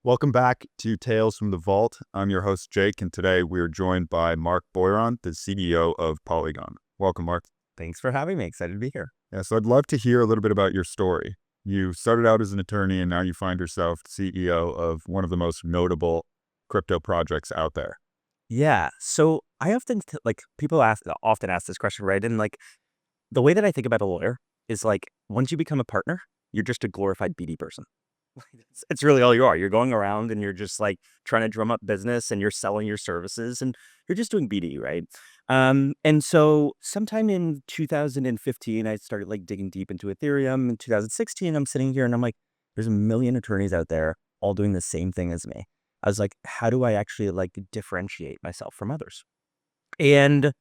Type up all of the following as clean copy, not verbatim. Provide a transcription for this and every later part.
Welcome back to Tales from the Vault. I'm your host, Jake, and today we are joined by Marc Boiron, the CEO of Polygon. Welcome, Marc. Thanks for having me. Excited to be here. Yeah, so I'd love to hear a little bit about your story. You started out as an attorney, and now you find yourself CEO of one of the most notable crypto projects out there. Yeah. So I often people often ask this question, right? And the way that I think about a lawyer is like once you become a partner, you're just a glorified BD person. It's really all you are. You're going around and you're just like trying to drum up business and you're selling your services and you're just doing BD, right? And so sometime in 2015, I started like digging deep into Ethereum. In 2016, I'm sitting here and I'm like, there's a million attorneys out there all doing the same thing as me. I was like, how do I actually like differentiate myself from others? And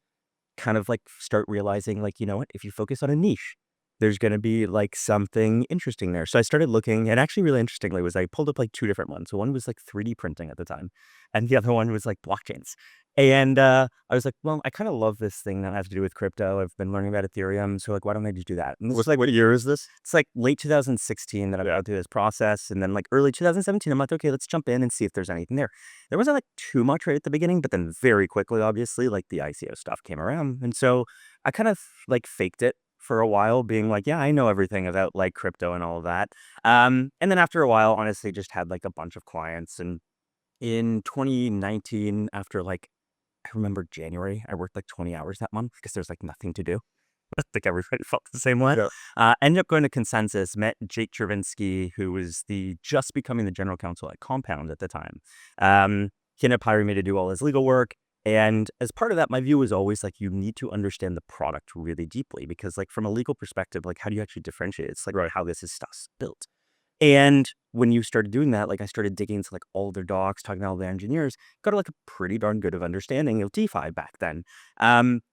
kind of like start realizing like, you know what, if you focus on a niche, there's going to be like something interesting there. So I started looking, and actually really interestingly was I pulled up like two different ones. So one was like 3D printing at the time, and the other one was like blockchains. And I was like, well, I kind of love this thing that has to do with crypto. I've been learning about Ethereum, so like, why don't I just do that? And this is like, What year is this? it's like late 2016 that I've gone through this process. And then like early 2017, I'm like, okay, let's jump in and see if there's anything there. There wasn't like too much right at the beginning, but then very quickly, obviously, like the ICO stuff came around. And so I kind of like faked it for a while, being like, yeah, I know everything about like crypto and all of that. And then after a while, honestly, just had like a bunch of clients. And in 2019, after like, I remember January, I worked like 20 hours that month because there's like nothing to do. I think everybody felt the same way. Yeah. Ended up going to Consensus, met Jake Chervinsky, who was just becoming the general counsel at Compound at the time. He ended up hiring me to do all his legal work. And as part of that, my view was always like, you need to understand the product really deeply because like from a legal perspective, like how do you actually differentiate? It's like Right. how this is stuff's built. And when you started doing that, like I started digging into like all their docs, talking to all the engineers, got like a pretty darn good of understanding of DeFi back then.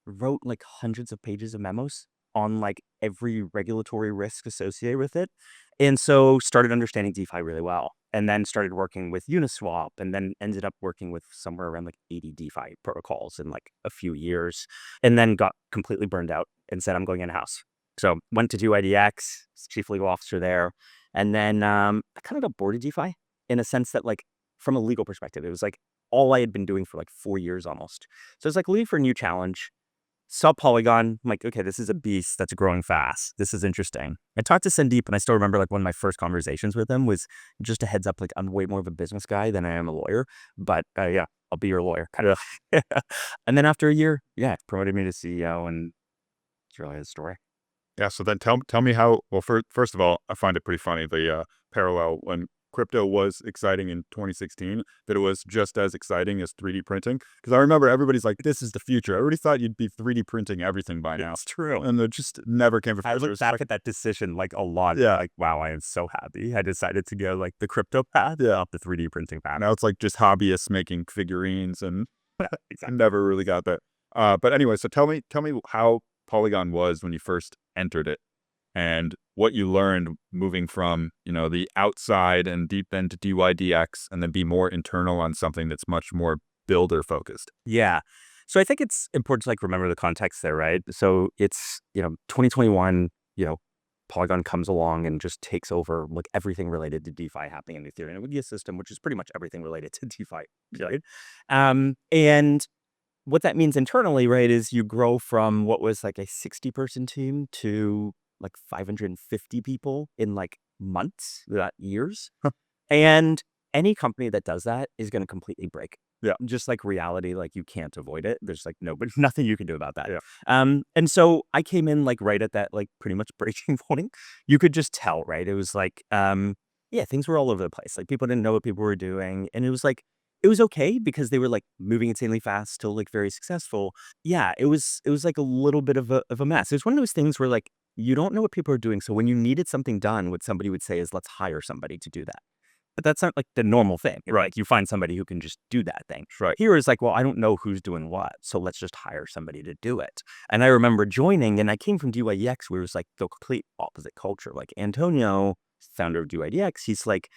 Wrote like hundreds of pages of memos on like every regulatory risk associated with it. And so started understanding DeFi really well. And then started working with Uniswap and then ended up working with somewhere around like 80 DeFi protocols in like a few years. And then got completely burned out and said, I'm going in-house. So went to do IDX, chief legal officer there. And then I kind of got bored of DeFi in a sense that like from a legal perspective, it was like all I had been doing for like 4 years almost. So it's like looking for a new challenge. Saw Polygon. I'm like, okay, this is a beast that's growing fast. This is interesting. I talked to Sandeep, and I still remember like one of my first conversations with him was just a heads up, like I'm way more of a business guy than I am a lawyer. But yeah, I'll be your lawyer, kind of. And then after a year, yeah, promoted me to CEO, and it's really his story. Yeah, so then tell me how. Well, first of all, I find it pretty funny the parallel when crypto was exciting in 2016, that it was just as exciting as 3D printing. Because I remember everybody's like, "This is the future." Everybody thought you'd be 3D printing everything by now, It's true. and it just never came to I fruition. It look was back like, at that decision like a lot. yeah, Like, wow, I am so happy. I decided to go like the crypto path, yeah. not the 3D printing path. Now it's like just hobbyists making figurines, and I Exactly. never really got that. But anyway, so tell me how Polygon was when you first entered it, and what you learned moving from, the outside and deep into DYDX, and then be more internal on something that's much more builder focused. Yeah. So I think it's important to like remember the context there, right? So it's, 2021, Polygon comes along and just takes over like everything related to DeFi happening in the Ethereum ecosystem, which is pretty much everything related to DeFi, right? And what that means internally, right, is you grow from what was like a 60-person team to like 550 people in like months, not years. And any company that does that is going to completely break. Yeah, Just like reality, like you can't avoid it. There's like nobody, nothing you can do about that. yeah, And so I came in like right at that like pretty much breaking point. You could just tell, right? It was like, yeah, things were all over the place. Like people didn't know what people were doing, and it was like it was okay because they were like moving insanely fast, still like very successful. Yeah, it was like a little bit of a mess. It was one of those things where like you don't know what people are doing. So when you needed something done, what somebody would say is, let's hire somebody to do that. But that's not like the normal thing. right, Like you find somebody who can just do that thing. right. Here is like, well, I don't know who's doing what, so let's just hire somebody to do it. And I remember joining, and I came from DYDX, where it was like the complete opposite culture. Like Antonio, founder of DYDX, he's like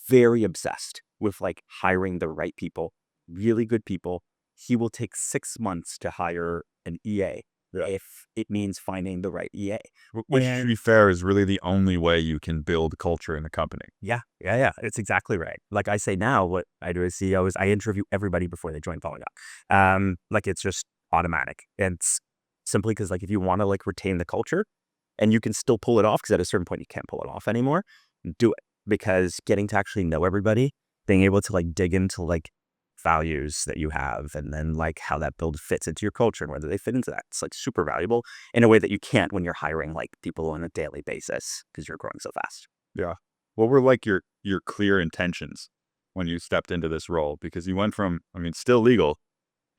very obsessed with like hiring the right people, really good people. He will take 6 months to hire an EA Yeah. if it means finding the right EA. Which, to be And fair, is really the only way you can build culture in the company. yeah, it's exactly right. Like I say now, what I do as CEO is I interview everybody before they join Polygon. Like it's just automatic. And it's simply because like if you want to like retain the culture and you can still pull it off, because at a certain point you can't pull it off anymore, do it. Because getting to actually know everybody, being able to like dig into like values that you have and then like how that build fits into your culture and whether they fit into that, it's like super valuable in a way that you can't when you're hiring like people on a daily basis because you're growing so fast. Yeah. What were like your clear intentions when you stepped into this role? Because you went from, I mean, still legal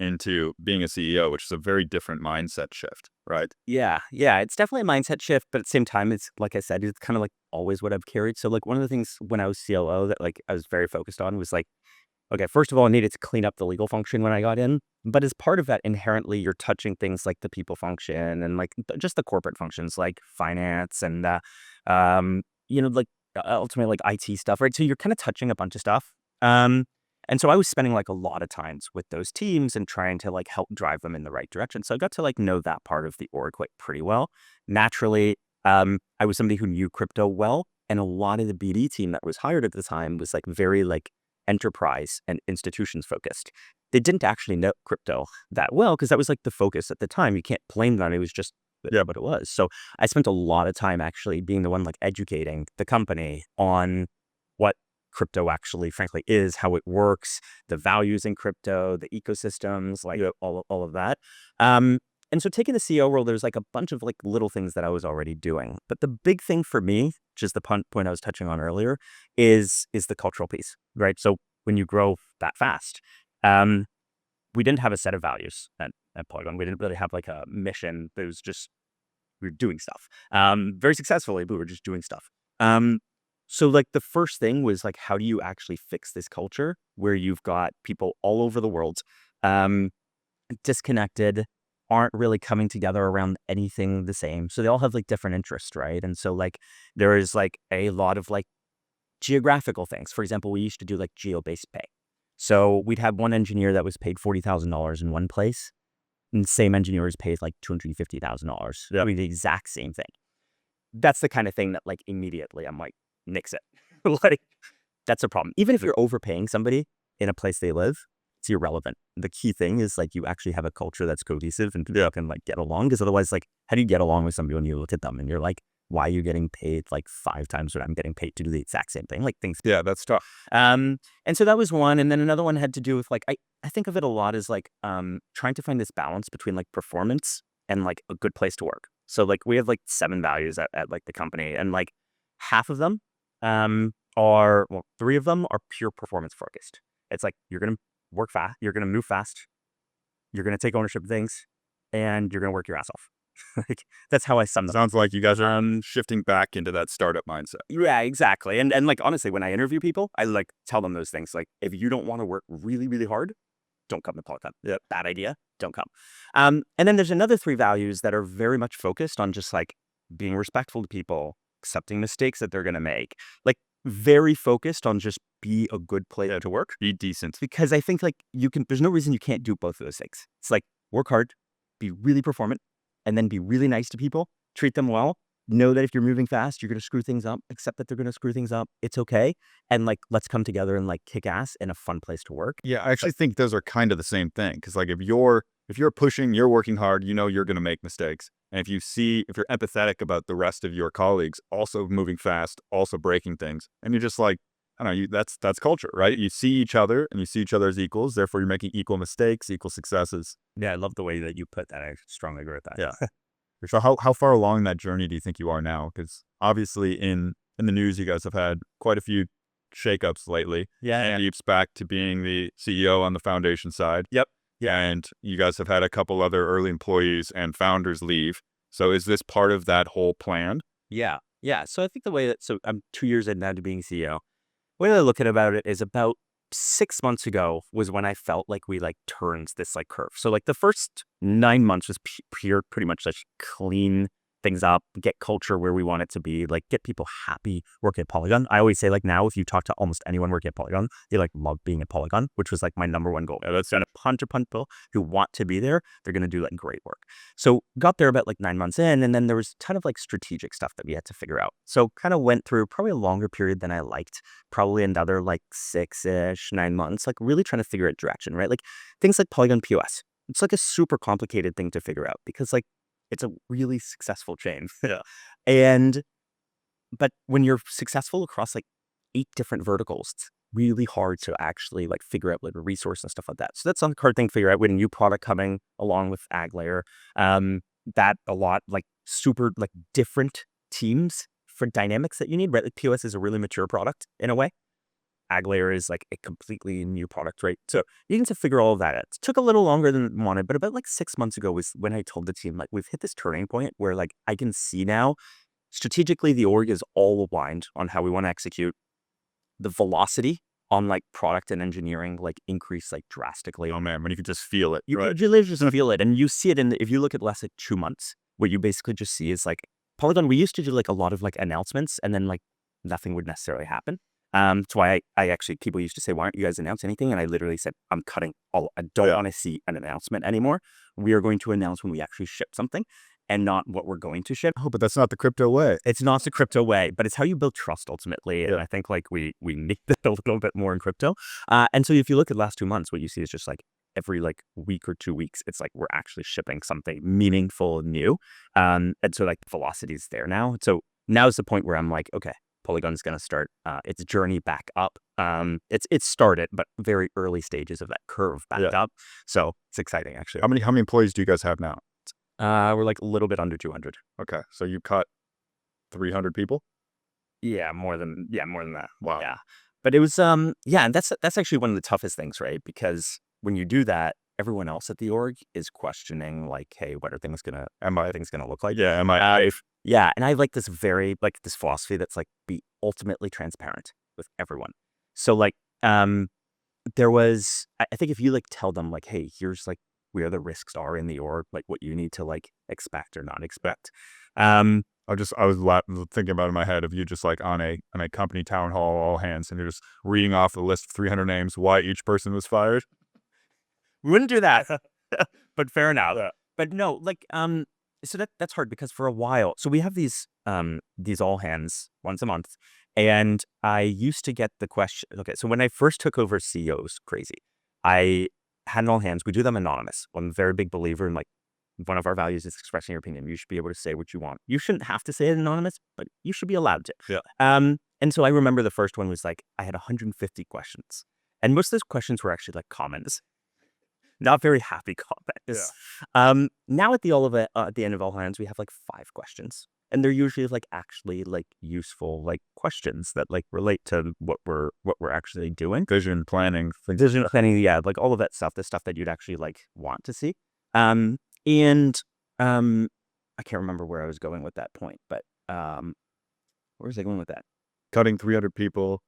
into being a CEO, which is a very different mindset shift, right? Yeah, it's definitely a mindset shift, but at the same time, it's like I said, it's kind of like always what I've carried. So like one of the things when I was COO that like I was very focused on was like, okay, first of all, I needed to clean up the legal function when I got in. But as part of that, inherently, you're touching things like the people function and like just the corporate functions like finance and, like ultimately like IT stuff, right? So you're kind of touching a bunch of stuff. Um, and so I was spending like a lot of times with those teams and trying to like help drive them in the right direction. So I got to like know that part of the org like pretty well. Naturally, I was somebody who knew crypto well. And a lot of the BD team that was hired at the time was like very like enterprise and institutions focused. They didn't actually know crypto that well because that was like the focus at the time. You can't blame them. It was just Yeah. what it was. So I spent a lot of time actually being the one like educating the company on what crypto actually frankly is, how it works, the values in crypto, the ecosystems, like all of that. And so taking the CEO role, there's like a bunch of like little things that I was already doing. But the big thing for me, which is the point I was touching on earlier, is the cultural piece, right? So when you grow that fast, um, we didn't have a set of values at Polygon. We didn't really have like a mission. It was just we were doing stuff very successfully, but we were just doing stuff. Um, so like the first thing was like, how do you actually fix this culture where you've got people all over the world, um, disconnected, aren't really coming together around anything the same. So they all have like different interests, right? And so like there is like a lot of like geographical things. For example, we used to do like geo-based pay. So we'd have one engineer that was paid $40,000 in one place, and the same engineer is paid like $250,000 Yeah. doing the exact same thing. That's the kind of thing that like immediately I'm like, nix it. Like that's a problem. Even if you're overpaying somebody in a place they live, it's irrelevant. The key thing is like you actually have a culture that's cohesive and people can like get along. Because otherwise, like, how do you get along with somebody when you look at them and you're like, why are you getting paid like 5 times what I'm getting paid to do the exact same thing? Like things. Yeah, that's tough. And so that was one. And then another one had to do with like I think of it a lot as like trying to find this balance between like performance and like a good place to work. So like we have like 7 values at like the company, and like half of them are, well, 3 of them are pure performance focused. It's like you're gonna work fast, you're gonna move fast, you're gonna take ownership of things, and you're gonna work your ass off. Like that's how I sum them. Sounds like you guys are shifting back into that startup mindset. Yeah, exactly. And like honestly, when I interview people, I like tell them those things. Like if you don't want to work really, really hard, don't come to Polygon. Yeah, bad idea. Don't come. And then there's another 3 values that are very much focused on just like being respectful to people, accepting mistakes that they're going to make, like very focused on just be a good place to work. Be decent. Because I think like there's no reason you can't do both of those things. It's like work hard, be really performant, and then be really nice to people, treat them well. Know that if you're moving fast, you're going to screw things up, accept that they're going to screw things up. It's okay. And like, let's come together and like kick ass in a fun place to work. Yeah, I actually think those are kind of the same thing. Because like if you're pushing, you're working hard, you know you're going to make mistakes. And if you're empathetic about the rest of your colleagues also moving fast, also breaking things, and you're just like, I don't know, that's culture, right? You see each other and you see each other as equals. Therefore, you're making equal mistakes, equal successes. Yeah, I love the way that you put that. I strongly agree with that. Yeah. So how far along that journey do you think you are now? Because obviously in the news, you guys have had quite a few shakeups lately. Yeah. And Eve's back to being the CEO on the foundation side. Yep. And you guys have had a couple other early employees and founders leave. So is this part of that whole plan? Yeah. Yeah. So I think the way that, so I'm 2 years in now to being CEO. The way that I look at about it is about 6 months ago was when I felt like we like turned this like curve. So like the first 9 months was pure, pretty much like clean things up, get culture where we want it to be, like get people happy working at Polygon. I always say like now, if you talk to almost anyone working at Polygon, they like love being at Polygon, which was like my number one goal. Yeah, that's Got a punch people who want to be there. They're going to do like great work. So got there about like 9 months in, and then there was a ton of like strategic stuff that we had to figure out. So kind of went through probably a longer period than I liked, probably another like 6-ish, 9 months, like really trying to figure out direction, right? Like things like Polygon POS. It's like a super complicated thing to figure out because like it's a really successful chain. Yeah. And but when you're successful across like 8 different verticals, it's really hard to actually like figure out like a resource and stuff like that. So that's a hard thing to figure out with a new product coming along with Ag Layer. That a lot like super like different teams for dynamics that you need, right? Like POS is a really mature product in a way. Ag Layer is like a completely new product, right? So you need to figure all of that out. It took a little longer than wanted, but about like 6 months ago was when I told the team, like, we've hit this turning point where like I can see now strategically the org is all aligned on how we want to execute. The velocity on like product and engineering like increase like drastically. Oh man, when you can just feel it, You, right? you literally just feel it, and you see it if you look at less like 2 months, what you basically just see is like Polygon. We used to do like a lot of like announcements, and then like nothing would necessarily happen. That's why I actually people used to say, "Why aren't you guys announcing anything?" And I literally said, "I'm cutting all. I don't want to see an announcement anymore. We are going to announce when we actually ship something, and not what we're going to ship." Oh, but that's not the crypto way. It's not the crypto way, but it's how you build trust ultimately. And I think like we need that a little bit more in crypto. And so if you look at the last 2 months, what you see is just like every like week or 2 weeks, it's like we're actually shipping something meaningful and new. And so like the velocity is there now. So now is the point where I'm like, okay, Polygon's going to start its journey back up. It's started, but very early stages of that curve back up. So it's exciting actually. How many employees do you guys have now? We're like a little bit under 200. Okay, so you cut 300 people. Yeah, more than that. Wow. Yeah. But it was yeah, and that's actually one of the toughest things, right? Because when you do that, everyone else at the org is questioning like, hey, what are things gonna look like? Yeah, am I? Yeah, and I have like this very like this philosophy that's like be ultimately transparent with everyone. So like there was I think if you like tell them like, hey, here's like where the risks are in the org, like what you need to like expect or not expect. I was thinking about it in my head of you just like on a company town hall, all hands, and you're just reading off the list of 300 names, why each person was fired. We wouldn't do that, but fair enough. But no, like so that's hard because for a while, so we have these all hands once a month, and I used to get the question. Okay, so when I first took over CEOs, crazy, I had an all hands. We do them anonymous. I'm a very big believer in like one of our values is expressing your opinion. You should be able to say what you want. You shouldn't have to say it anonymous, but you should be allowed to. Yeah. And so I remember the first one was like I had 150 questions, and most of those questions were actually like comments, not very happy comments. Now at the end of all hands, we have like 5 questions, and they're usually like actually like useful like questions that like relate to what we're actually doing. Vision planning. Vision planning, yeah, like all of that stuff, the stuff that you'd actually like want to see. And I can't remember where I was going with that point, but where was I going with that? Cutting 300 people.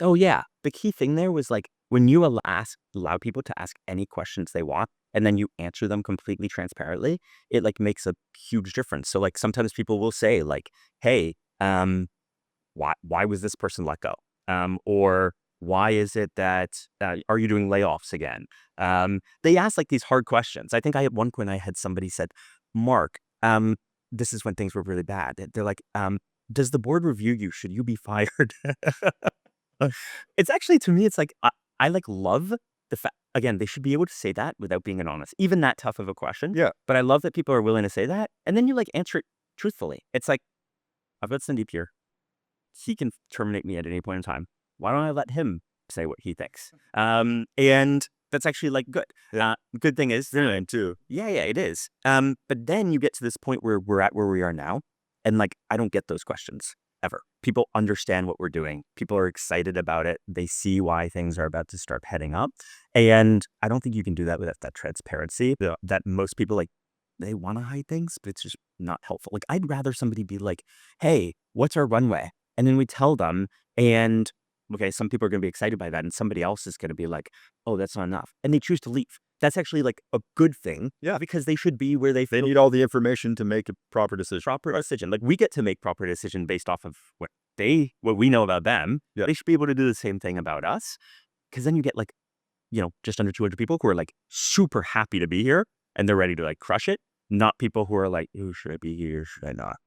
Oh yeah, the key thing there was like when you allow people to ask any questions they want, and then you answer them completely transparently, it like makes a huge difference. So like sometimes people will say like, "Hey, why was this person let go?" Or why is it that are you doing layoffs again? They ask like these hard questions. I think at one point I had somebody said, "Mark, this is when things were really bad." They're like, "Does the board review you? Should you be fired?" It's actually to me, it's like I like love the fact. Again, they should be able to say that without being honest, even that tough of a question. Yeah. But I love that people are willing to say that, and then you like answer it truthfully. It's like I've got Sandeep here. He can terminate me at any point in time. Why don't I let him say what he thinks? And that's actually like good. Good thing is, Too. yeah, it is. But then you get to this point where we're at where we are now, and like I don't get those questions ever. People understand what we're doing. People are excited about it. They see why things are about to start heading up, and I don't think you can do that without that transparency. That most people like they want to hide things, but it's just not helpful. Like I'd rather somebody be like, "Hey, what's our runway?" And then we tell them, and okay, some people are going to be excited by that, and somebody else is going to be like, "Oh, that's not enough," and they choose to leave. that's actually like a good thing. Yeah. Because they should be where they They feel need all the information to make a proper decision. proper decision. Like we get to make proper decision based off of what we know about them. Yeah. They should be able to do the same thing about us. Because then you get like, just under 200 people who are like super happy to be here and they're ready to like crush it. Not people who are like, oh, should I be here? Should I not?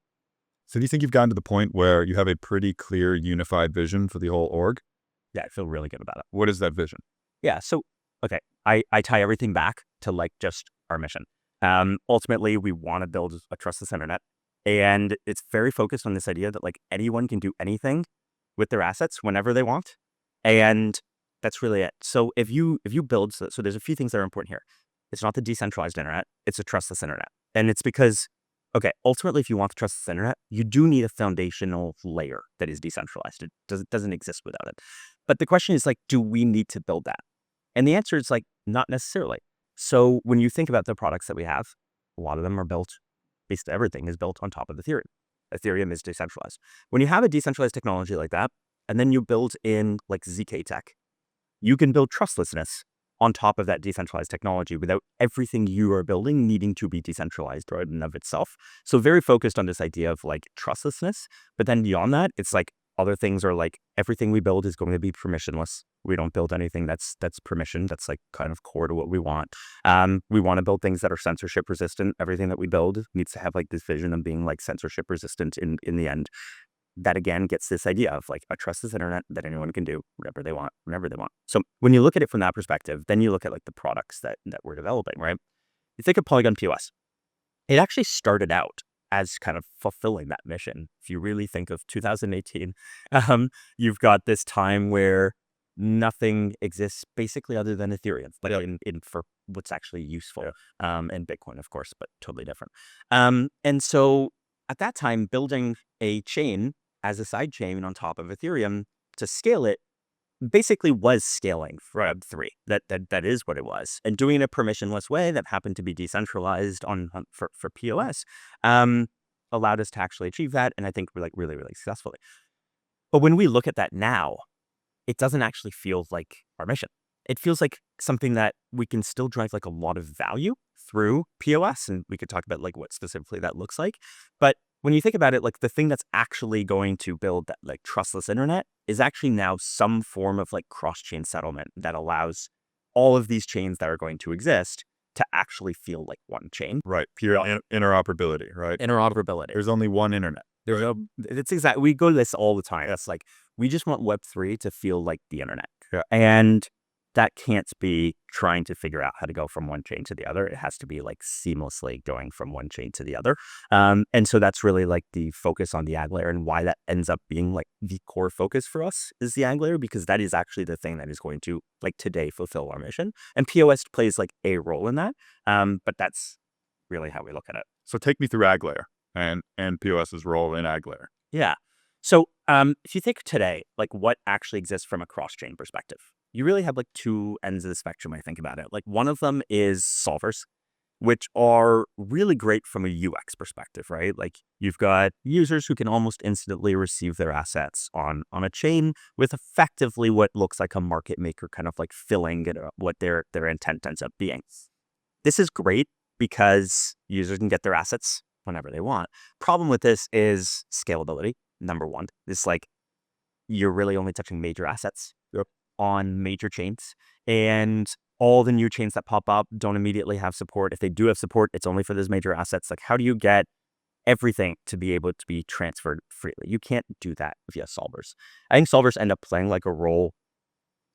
So do you think you've gotten to the point where you have a pretty clear, unified vision for the whole org? Yeah, I feel really good about it. What is that vision? Yeah. So, okay, I tie everything back to like just our mission. Ultimately, we want to build a trustless internet, and it's very focused on this idea that like anyone can do anything with their assets whenever they want, and that's really it. So if you build, so there's a few things that are important here. It's not the decentralized internet; it's a trustless internet, and it's because okay, ultimately, if you want the trustless internet, you do need a foundational layer that is decentralized. It doesn't exist without it. But the question is like, do we need to build that? And the answer is like, not necessarily. So when you think about the products that we have, a lot of them are built, basically everything is built on top of Ethereum. Ethereum is decentralized. When you have a decentralized technology like that, and then you build in like ZK tech, you can build trustlessness on top of that decentralized technology without everything you are building needing to be decentralized right in and of itself. So very focused on this idea of like trustlessness. But then beyond that, it's like other things are like everything we build is going to be permissionless. We don't build anything that's permissioned. That's like kind of core to what we want. We want to build things that are censorship resistant. Everything that we build needs to have like this vision of being like censorship resistant in the end. That again gets this idea of like a trustless internet that anyone can do whatever they want, whenever they want. So when you look at it from that perspective, then you look at like the products that we're developing, right? You think of Polygon POS. It actually started out as kind of fulfilling that mission. If you really think of 2018, you've got this time where nothing exists basically other than Ethereum, but in for what's actually useful, and Bitcoin, of course, but totally different. And so at that time, building a chain as a side chain on top of Ethereum to scale it basically was scaling for Web3. That is what it was. And doing it a permissionless way that happened to be decentralized for POS allowed us to actually achieve that. And I think we're like really, really successfully. But when we look at that now, it doesn't actually feel like our mission. It feels like something that we can still drive like a lot of value through POS. And we could talk about like what specifically that looks like. But when you think about it, like the thing that's actually going to build that like trustless internet is actually now some form of like cross-chain settlement that allows all of these chains that are going to exist to actually feel like one chain. Right. Pure interoperability, right? Interoperability. There's only one internet. It's exactly, we go to this all the time. It's like, we just want Web3 to feel like the internet. Yeah. And that can't be trying to figure out how to go from one chain to the other. It has to be like seamlessly going from one chain to the other. And so that's really like the focus on the ag layer, and why that ends up being like the core focus for us is the ag layer, because that is actually the thing that is going to like today fulfill our mission. And POS plays like a role in that. But that's really how we look at it. So take me through ag layer and POS's role in ag layer. Yeah. So if you think today, like what actually exists from a cross-chain perspective, you really have like two ends of the spectrum, I think about it. Like one of them is solvers, which are really great from a UX perspective, right? Like you've got users who can almost instantly receive their assets on a chain with effectively what looks like a market maker kind of like filling it up, what their intent ends up being. This is great because users can get their assets whenever they want. Problem with this is scalability. Number one, it's like you're really only touching major assets on major chains, and all the new chains that pop up don't immediately have support. If they do have support, it's only for those major assets. Like, how do you get everything to be able to be transferred freely? You can't do that via solvers. I think solvers end up playing like a role,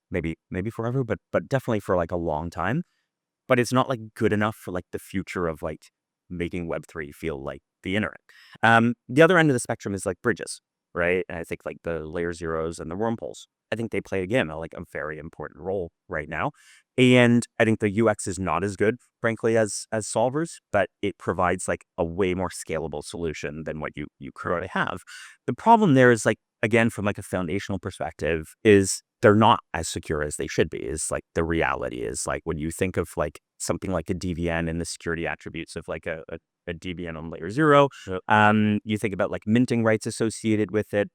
maybe forever, but definitely for like a long time. But it's not like good enough for like the future of like making Web3 feel like the internet. The other end of the spectrum is like bridges, right? And I think like the layer zeros and the wormholes, I think they play again like a very important role right now. And I think the UX is not as good, frankly, as solvers, but it provides like a way more scalable solution than what you currently have. The problem there is like, again, from like a foundational perspective, is they're not as secure as they should be. Is like the reality is like when you think of like something like a DVN and the security attributes of like a DVN on layer zero, you think about like minting rights associated with it.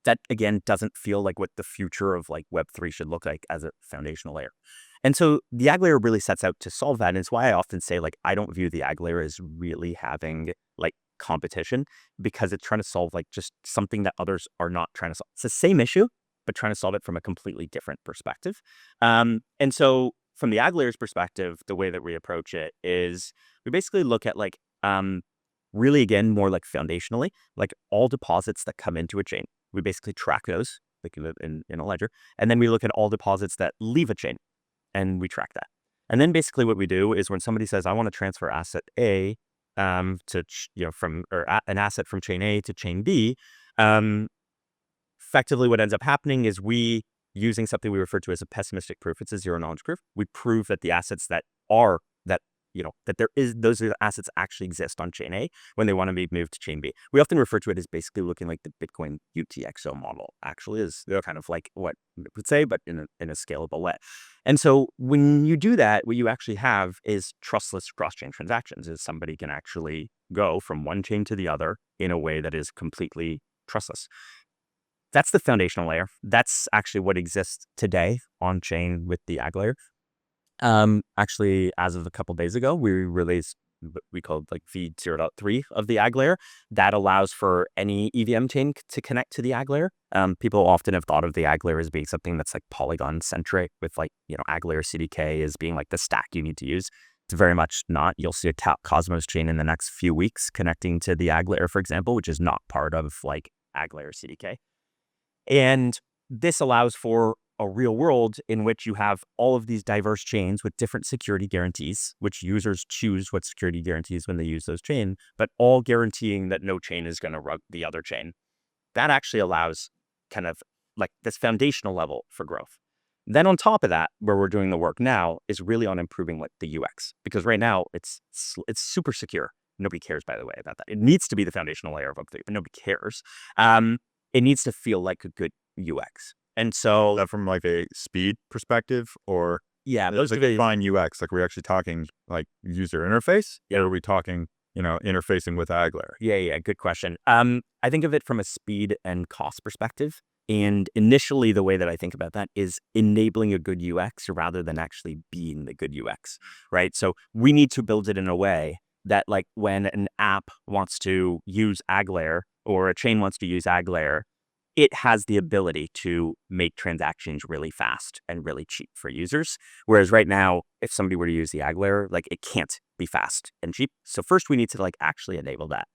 That again doesn't feel like what the future of like Web3 should look like as a foundational layer. And so the ag layer really sets out to solve that. And it's why I often say, like, I don't view the ag layer as really having like competition, because it's trying to solve like just something that others are not trying to solve. It's the same issue, but trying to solve it from a completely different perspective. And so from the ag layer's perspective, the way that we approach it is we basically look at like, really, again, more like foundationally, like all deposits that come into a chain. We basically track those like in a ledger. And then we look at all deposits that leave a chain, and we track that. And then basically what we do is when somebody says, I want to transfer asset A an asset from chain A to chain B, um, effectively what ends up happening is we, using something we refer to as a pessimistic proof, it's a zero knowledge proof, we prove that the assets that are that that those assets actually exist on chain A when they want to be moved to chain B. We often refer to it as basically looking like the Bitcoin UTXO model actually is kind of like what we would say, but in a scalable way. And so when you do that, what you actually have is trustless cross-chain transactions. Is somebody can actually go from one chain to the other in a way that is completely trustless. That's the foundational layer. That's actually what exists today on chain with the ag layer. Actually, as of a couple days ago, we released what we called like V0.3 of the ag layer that allows for any EVM chain to connect to the ag layer. People often have thought of the ag layer as being something that's like Polygon centric, with like, ag layer CDK as being like the stack you need to use. It's very much not. You'll see a Cosmos chain in the next few weeks connecting to the ag layer, for example, which is not part of like ag layer CDK. And this allows for a real world in which you have all of these diverse chains with different security guarantees, which users choose what security guarantees when they use those chain, but all guaranteeing that no chain is going to rug the other chain. That actually allows kind of like this foundational level for growth. Then on top of that, where we're doing the work now is really on improving like the UX, because right now it's super secure. Nobody cares, by the way, about that. It needs to be the foundational layer of Web3, but nobody cares. It needs to feel like a good UX. And so Is that from like a speed perspective, or yeah, those like are the fine UX? Like, we're actually talking like user interface, or are we talking, interfacing with ag layer? yeah, good question. I think of it from a speed and cost perspective. And initially, the way that I think about that is enabling a good UX rather than actually being the good UX, right? So we need to build it in a way that, like, when an app wants to use ag layer or a chain wants to use ag layer, it has the ability to make transactions really fast and really cheap for users. Whereas right now, if somebody were to use the ag layer, like, it can't be fast and cheap. So first we need to like actually enable that.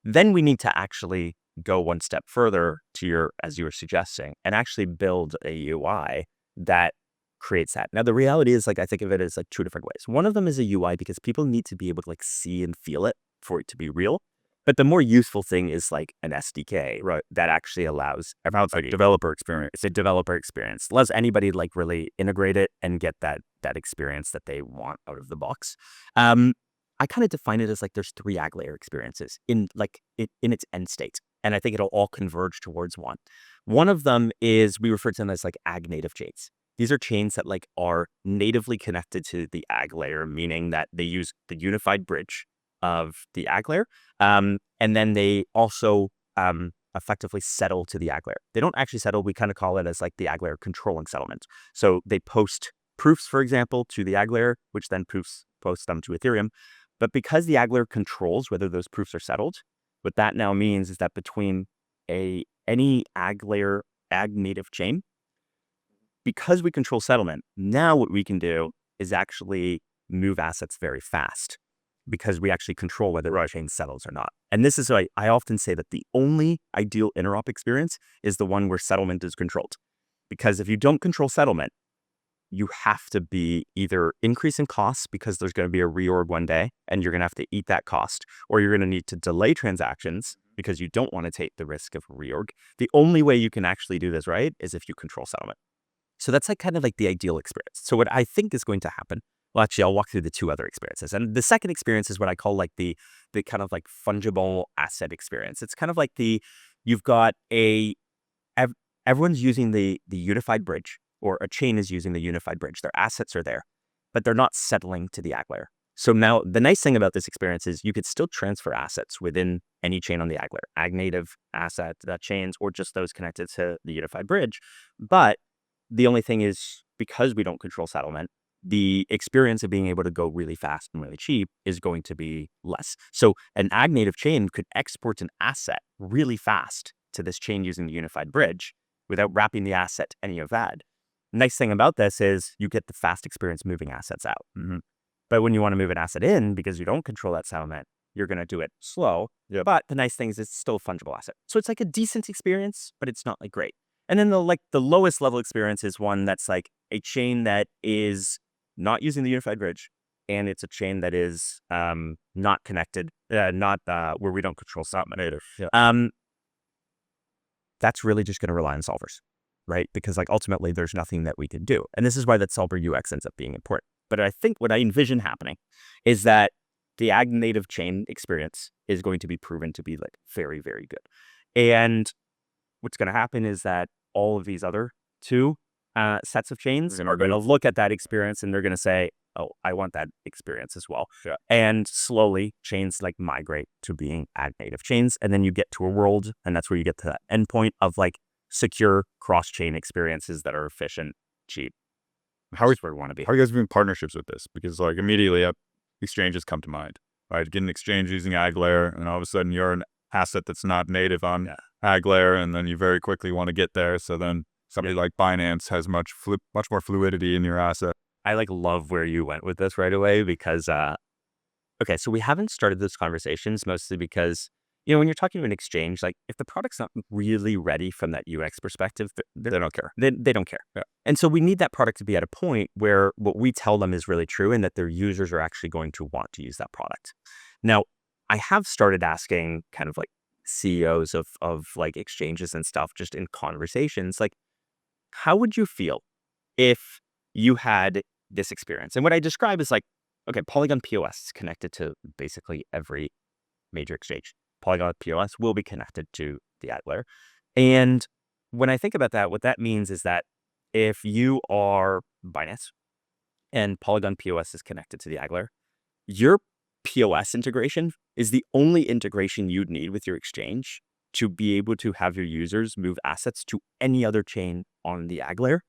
Then we need to actually go one step further to as you were suggesting, and actually build a UI that creates that. Now, the reality is, like, I think of it as like two different ways. One of them is a UI because people need to be able to like see and feel it for it to be real. But the more useful thing is like an SDK, Right. that actually allows Like everybody. developer experience. It's a developer experience. Lets anybody like really integrate it and get that experience that they want out of the box. I kind of define it as like there's three ag layer experiences in like in its end state, and I think it'll all converge towards one. One of them is, we refer to them as like ag native chains. These are chains that like are natively connected to the ag layer, meaning that they use the unified bridge of the ag layer, and then they also effectively settle to the ag layer. They don't actually settle. We kind of call it as like the ag layer controlling settlement. So they post proofs, for example, to the ag layer, which then posts them to Ethereum. But because the ag layer controls whether those proofs are settled, what that now means is that between any ag layer ag native chain, because we control settlement, now what we can do is actually move assets very fast, because we actually control whether the chain settles or not. And this is why I often say that the only ideal interop experience is the one where settlement is controlled. Because if you don't control settlement, you have to be either increasing costs because there's going to be a reorg one day and you're going to have to eat that cost, or you're going to need to delay transactions because you don't want to take the risk of a reorg. The only way you can actually do this right is if you control settlement. So that's like kind of like the ideal experience. So what I think is going to happen, well, actually, I'll walk through the two other experiences. And the second experience is what I call like the kind of like fungible asset experience. It's kind of like you've got everyone's using the unified bridge, or a chain is using the unified bridge. Their assets are there, but they're not settling to the ag layer. So now the nice thing about this experience is you could still transfer assets within any chain on the ag layer, ag native asset chains, or just those connected to the unified bridge. But the only thing is, because we don't control settlement, the experience of being able to go really fast and really cheap is going to be less. So an ag native chain could export an asset really fast to this chain using the unified bridge without wrapping the asset to any of that. Nice thing about this is you get the fast experience moving assets out. But when you want to move an asset in, because you don't control that settlement, you're going to do it slow. Yep. But the nice thing is it's still a fungible asset. So it's like a decent experience, but it's not like great. And then the lowest level experience is one that's like a chain that is not using the unified bridge, and it's a chain that is not connected, not where we don't control settlement. Native. Yeah. That's really just going to rely on solvers, right? Because like ultimately there's nothing that we can do. And this is why that solver UX ends up being important. But I think what I envision happening is that the ag native chain experience is going to be proven to be like very, very good. And what's going to happen is that all of these other two sets of chains are going to look at that experience and they're going to say, oh, I want that experience as well. Yeah. And slowly chains like migrate to being ag native chains. And then you get to a world, and that's where you get to that endpoint of like secure cross-chain experiences that are efficient, cheap. How are where we want to be. you guys doing partnerships with this? Because like immediately exchanges come to mind, right? Get an exchange using AgLayer, and all of a sudden you're an asset that's not native on AgLayer, and then you very quickly want to get there. So then somebody like Binance has much more fluidity in your asset. I like love where you went with this right away because, okay, so we haven't started those conversations mostly because, when you're talking to an exchange, like if the product's not really ready from that UX perspective, They don't care. They don't care. Yeah. And so we need that product to be at a point where what we tell them is really true and that their users are actually going to want to use that product. Now, I have started asking kind of like CEOs of like exchanges and stuff just in conversations, like, how would you feel if you had this experience? And what I describe is like, okay, Polygon POS is connected to basically every major exchange. Polygon POS will be connected to the AgLayer. And when I think about that, what that means is that if you are Binance and Polygon POS is connected to the AgLayer, your POS integration is the only integration you'd need with your exchange to be able to have your users move assets to any other chain on the AgLayer.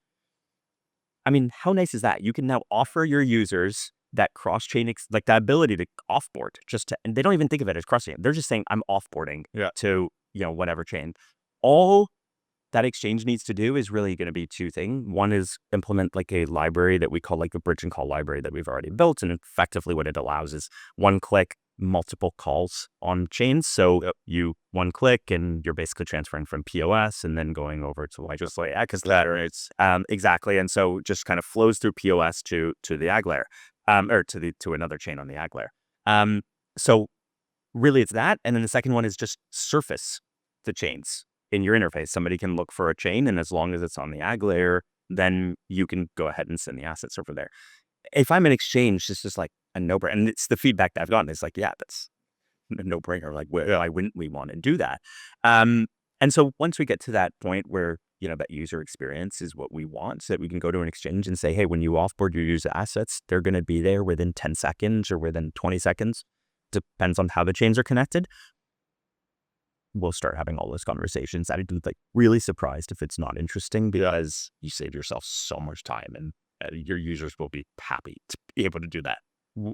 I mean, how nice is that? You can now offer your users that cross-chain, like that ability to offboard and they don't even think of it as cross-chain. They're just saying, I'm offboarding to, whatever chain. All that exchange needs to do is really going to be two things. One is implement like a library that we call like the bridge and call library that we've already built. And effectively what it allows is one click, multiple calls on chains. So you one click and you're basically transferring from POS and then going over to like just like AgLayer. Exactly. And so just kind of flows through POS to the AgLayer, or to another chain on the AgLayer. So really it's that. And then the second one is just surface the chains in your interface. Somebody can look for a chain, and as long as it's on the AgLayer, then you can go ahead and send the assets over there. If I'm an exchange, this is like a no-brainer. And it's the feedback that I've gotten is like, yeah, that's a no-brainer. Like, why wouldn't we want to do that? And so once we get to that point where, that user experience is what we want, so that we can go to an exchange and say, hey, when you offboard your user assets, they're going to be there within 10 seconds or within 20 seconds. Depends on how the chains are connected. We'll start having all those conversations. I'd be like really surprised if it's not interesting because you save yourself so much time and your users will be happy to be able to do that.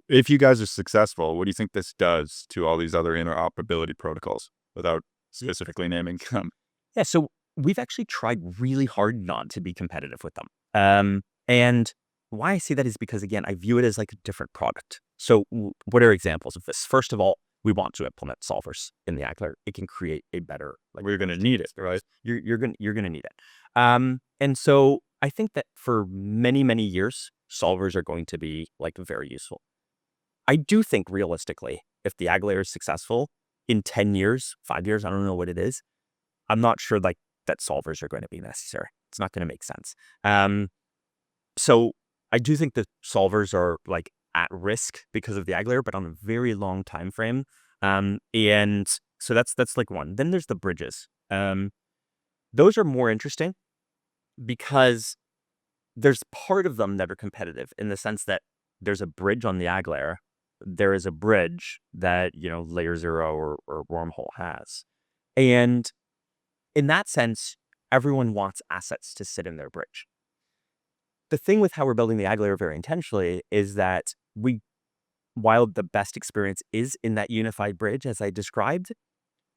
If you guys are successful, what do you think this does to all these other interoperability protocols without specifically naming them? Yeah, so we've actually tried really hard not to be competitive with them. And why I say that is because, again, I view it as like a different product. So what are examples of this? First of all, we want to implement solvers in the AgLayer. It can create a better. We're going to need it, right? You're gonna need it. And so I think that for many, many years, solvers are going to be like very useful. I do think realistically, if the AgLayer is successful in 10 years, 5 years, I don't know what it is, I'm not sure like that solvers are going to be necessary. It's not going to make sense. So I do think that solvers are like at risk because of the AgLayer, but on a very long time frame. And so that's like one. Then there's the bridges. Those are more interesting because there's part of them that are competitive in the sense that there's a bridge on the AgLayer. There is a bridge that, Layer 0 or Wormhole has. And in that sense, everyone wants assets to sit in their bridge. the thing with how we're building the ag layer very intentionally is that while the best experience is in that unified bridge, as I described,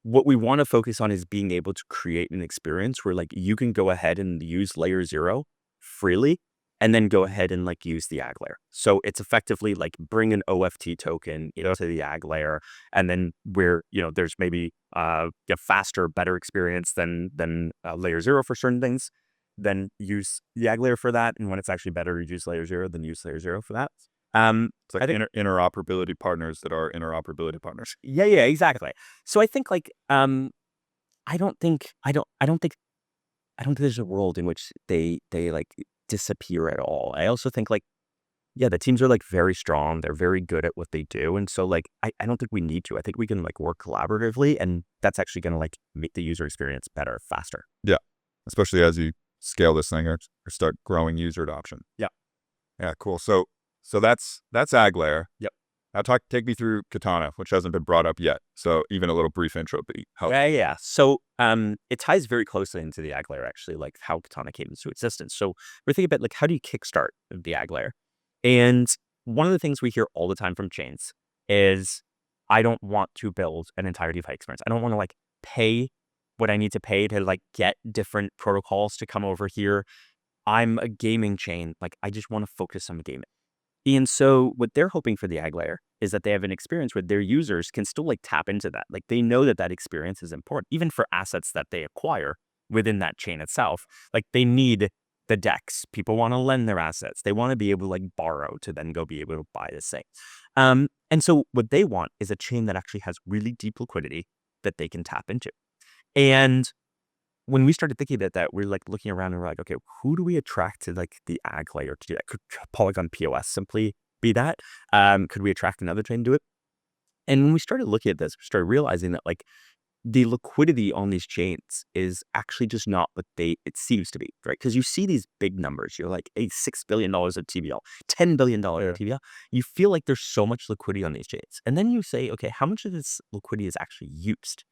what we want to focus on is being able to create an experience where like you can go ahead and use layer 0 freely and then go ahead and like use the ag layer. So it's effectively like bring an OFT token into the ag layer, and then where, there's maybe a faster, better experience than layer 0 for certain things, then use the ag layer for that. And when it's actually better to use layer 0, then use layer 0 for that. It's like interoperability partners that are interoperability partners. Yeah, exactly. So I think like I don't think there's a world in which they like disappear at all. I also think like, yeah, the teams are like very strong. They're very good at what they do. And so like I don't think we need to. I think we can like work collaboratively, and that's actually gonna like make the user experience better, faster. Yeah. Especially as you scale this thing or start growing user adoption. Yeah. Yeah, cool. So that's ag layer. Yep. Now take me through Katana, which hasn't been brought up yet. So even a little brief intro would be helpful. Yeah. So it ties very closely into the ag layer, actually, like how Katana came into existence. So we're thinking about like, how do you kickstart the ag layer? And one of the things we hear all the time from chains is, I don't want to build an entire DeFi experience. I don't want to like pay what I need to pay to like get different protocols to come over here. I'm a gaming chain. Like, I just want to focus on gaming. And so what they're hoping for the ag layer is that they have an experience where their users can still like tap into that. Like, they know that that experience is important, even for assets that they acquire within that chain itself. Like, they need the DEX. People want to lend their assets. They want to be able to like borrow to then go be able to buy this thing. And so what they want is a chain that actually has really deep liquidity that they can tap into. And when we started thinking about that, we're like looking around and we're like, okay, who do we attract to like the ag layer to do that? Could Polygon POS simply be that? Could we attract another chain to do it? And when we started looking at this, we started realizing that like the liquidity on these chains is actually just not what it seems to be, right? Because you see these big numbers, you're like, $6 billion of TVL, $10 billion of TVL. You feel like there's so much liquidity on these chains. And then you say, okay, how much of this liquidity is actually used?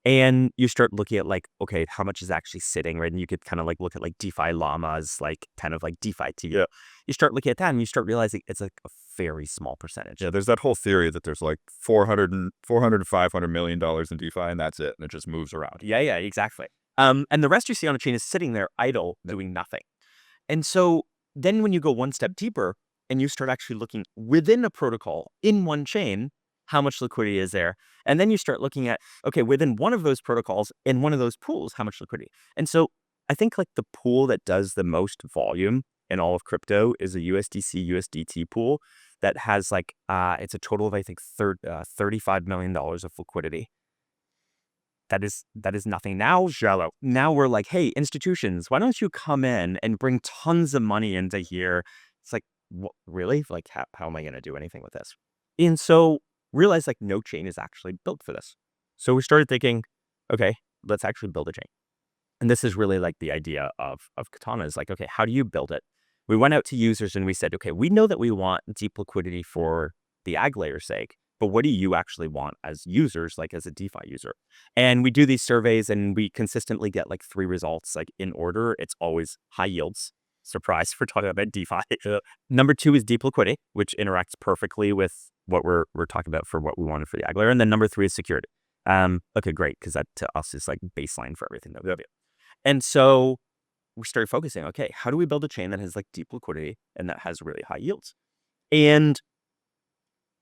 And you start looking at like, okay, how much is actually sitting, right? And you could kind of like look at like DeFi llamas, like kind of like DeFi TV. Yeah. You start looking at that and you start realizing it's like a very small percentage. Yeah, there's that whole theory that there's like $400 to $500 million in DeFi, and that's it, and it just moves around. Yeah, exactly. And the rest you see on a chain is sitting there idle, doing nothing. And so then when you go one step deeper and you start actually looking within a protocol in one chain, how much liquidity is there? And then you start looking at, okay, within one of those protocols in one of those pools, how much liquidity? And so I think like the pool that does the most volume in all of crypto is a USDC USDT pool that has like, it's a total of, I think, $35 million of liquidity. That is nothing. Now, shallow. Now we're like, hey, institutions, why don't you come in and bring tons of money into here? It's like, what, really? Like, how am I going to do anything with this? And so realized like no chain is actually built for this. So we started thinking, okay, let's actually build a chain. And this is really like the idea of Katana is like, okay, how do you build it? We went out to users and we said, okay, we know that we want deep liquidity for the ag layer's sake, but what do you actually want as users, like as a DeFi user? And we do these surveys and we consistently get like 3 results, like in order. It's always high yields. Surprise for talking about DeFi. Number 2 is deep liquidity, which interacts perfectly with what we're talking about for what we wanted for the ag layer. And then number 3 is security. Okay, great, because that to us is like baseline for everything that we do. And so we started focusing, okay, how do we build a chain that has like deep liquidity and that has really high yields? And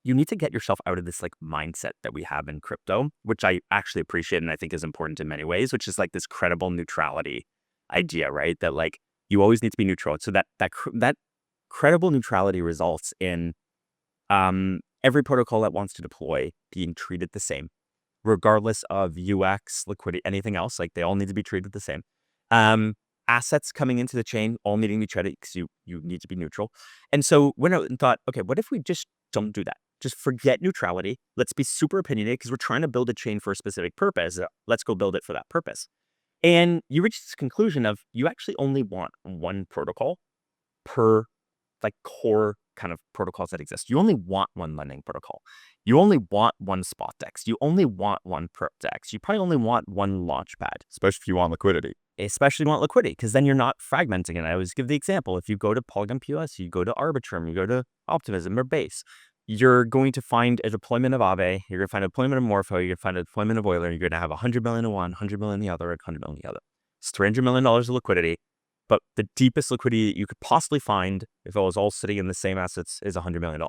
you need to get yourself out of this like mindset that we have in crypto, which I actually appreciate and I think is important in many ways, which is like this credible neutrality idea, right? That like you always need to be neutral. So that credible neutrality results in every protocol that wants to deploy being treated the same, regardless of UX, liquidity, anything else. Like they all need to be treated the same. Assets coming into the chain all needing to be treated because you need to be neutral. And so went out and thought, okay, what if we just don't do that? Just forget neutrality. Let's be super opinionated because we're trying to build a chain for a specific purpose. Let's go build it for that purpose. And you reach this conclusion of you actually only want one protocol per like core kind of protocols that exist. You only want one lending protocol. You only want one spot DEX. You only want one perp DEX. You probably only want one launchpad. Especially if you want liquidity. especially want liquidity, because then you're not fragmenting it. I always give the example. If you go to Polygon POS, you go to Arbitrum, you go to Optimism or Base, you're going to find a deployment of Aave, you're going to find a deployment of Morpho, you're going to find a deployment of Euler, you're going to have 100 million in one, 100 million in the other, 100 million in the other. It's $300 million of liquidity, but the deepest liquidity you could possibly find if it was all sitting in the same assets is $100 million.